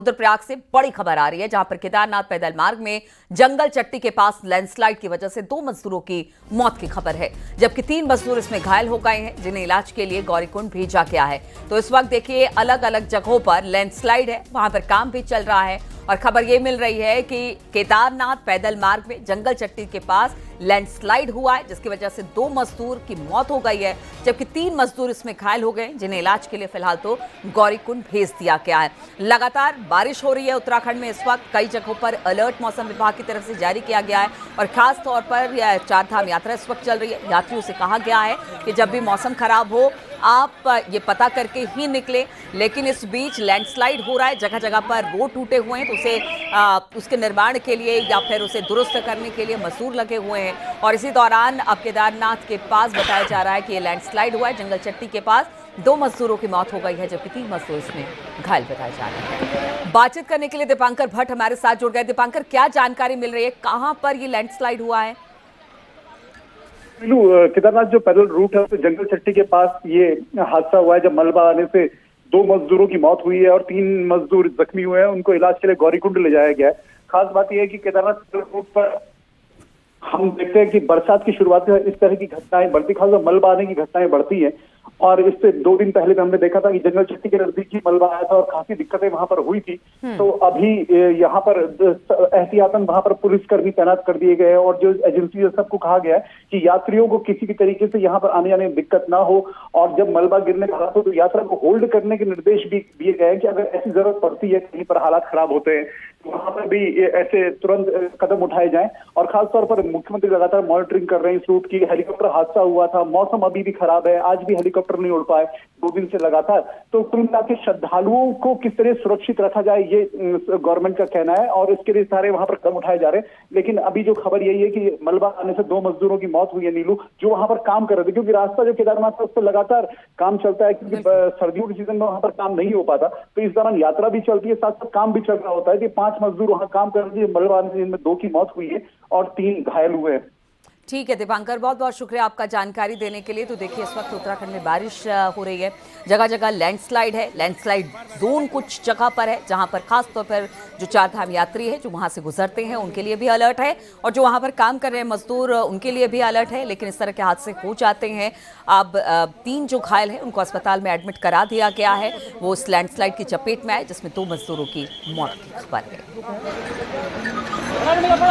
रुद्रप्रयाग से बड़ी खबर आ रही है, जहां पर केदारनाथ पैदल मार्ग में जंगल चट्टी के पास लैंडस्लाइड की वजह से 2 मजदूरों की मौत की खबर है, जबकि 3 मजदूर इसमें घायल हो गए हैं, जिन्हें इलाज के लिए गौरीकुंड भेजा गया है। तो इस वक्त देखिए अलग अलग जगहों पर लैंडस्लाइड है, वहां पर काम भी चल रहा है और खबर यह मिल रही है कि केदारनाथ पैदल मार्ग में जंगल चट्टी के पास लैंडस्लाइड हुआ है, जिसकी वजह से 2 मजदूर की मौत हो गई है, जबकि 3 मजदूर इसमें घायल हो गए, जिन्हें इलाज के लिए फिलहाल तो गौरीकुंड भेज दिया गया है। लगातार बारिश हो रही है उत्तराखंड में, इस वक्त कई जगहों पर अलर्ट मौसम विभाग की तरफ से जारी किया गया है और खास तौर पर चार धाम यात्रा इस वक्त चल रही है। यात्रियों से कहा गया है कि जब भी मौसम खराब हो आप ये पता करके ही निकले, लेकिन इस बीच लैंडस्लाइड हो रहा है, जगह जगह पर रोड टूटे हुए हैं, तो उसके निर्माण के लिए या फिर उसे दुरुस्त करने के लिए मजदूर लगे हुए हैं। और इसी दौरान अब केदारनाथ के पास बताया जा रहा है कि ये लैंडस्लाइड हुआ है जंगल चट्टी के पास, 2 मजदूरों की मौत हो गई है, जबकि 3 मजदूर इसमें घायल बताए जा रहे हैं। बातचीत करने के लिए दीपांकर भट्ट हमारे साथ जुड़ गए। दीपांकर, क्या जानकारी मिल रही है, कहां पर ये लैंडस्लाइड हुआ है? केदारनाथ जो पैदल रूट है, तो जंगल चट्टी के पास ये हादसा हुआ है, जब मलबा आने से 2 मजदूरों की मौत हुई है और 3 मजदूर जख्मी हुए हैं। उनको इलाज के लिए गौरीकुंड ले जाया गया है। खास बात यह है कि केदारनाथ पैदल रूट पर हम देखते हैं कि बरसात की शुरुआत में इस तरह की घटनाएं बढ़ती, खासकर मलबा आने की घटनाएं बढ़ती हैं। और इससे 2 दिन पहले हमने देखा था कि जंगल चट्टी के नजदीक ही मलबा आया था और काफी दिक्कतें वहां पर हुई थी। तो अभी यहाँ पर एहतियातन वहां पर पुलिसकर्मी तैनात कर दिए गए हैं और जो एजेंसी है सबको कहा गया है कि यात्रियों को किसी भी तरीके से यहाँ पर आने जाने में दिक्कत ना हो। और जब मलबा गिरने का हालात हो तो यात्रा को होल्ड करने के निर्देश भी दिए गए हैं कि अगर ऐसी जरूरत पड़ती है, कहीं पर हालात खराब होते हैं, तो वहां पर भी ऐसे तुरंत कदम उठाए जाएं। और खासतौर पर मुख्यमंत्री लगातार मॉनिटरिंग कर रहे हैं इस रूट की। हेलीकॉप्टर हादसा हुआ था, मौसम अभी भी खराब है, आज भी हेलीकॉप्टर नहीं उड़ पाए 2 दिन से लगातार। तो कुल मिला के श्रद्धालुओं को किस तरह सुरक्षित रखा जाए, ये गवर्नमेंट का कहना है और इसके लिए सारे वहां पर कदम उठाए जा रहे हैं। लेकिन अभी जो खबर यही है कि मलबा आने से 2 मजदूरों की मौत हुई है, नीलू, जो वहां पर काम कर रहे थे, क्योंकि रास्ता जो केदारनाथ है उस पर लगातार काम चलता है, क्योंकि सर्दियों के सीजन में वहां पर काम नहीं हो पाता। तो इस दौरान यात्रा भी चलती है, साथ साथ काम भी चल रहा होता है कि 5 मजदूर वहां काम कर रहे थे मलबा आने से, जिनमें 2 की मौत हुई है और 3 घायल हुए हैं। ठीक है दीपांकर, बहुत बहुत शुक्रिया आपका जानकारी देने के लिए। तो देखिए इस वक्त उत्तराखंड में बारिश हो रही है, जगह जगह लैंडस्लाइड है, लैंडस्लाइड जोन कुछ जगह पर है, जहां पर खास तौर पर जो 4 धाम यात्री है जो वहां से गुजरते हैं उनके लिए भी अलर्ट है और जो वहां पर काम कर रहे हैं मजदूर उनके लिए भी अलर्ट है। लेकिन इस तरह के हादसे हो जाते हैं। अब 3 जो घायल हैं उनको अस्पताल में एडमिट करा दिया गया है, वो इस लैंडस्लाइड की चपेट में आए, जिसमें 2 मजदूरों की मौत की खबर है।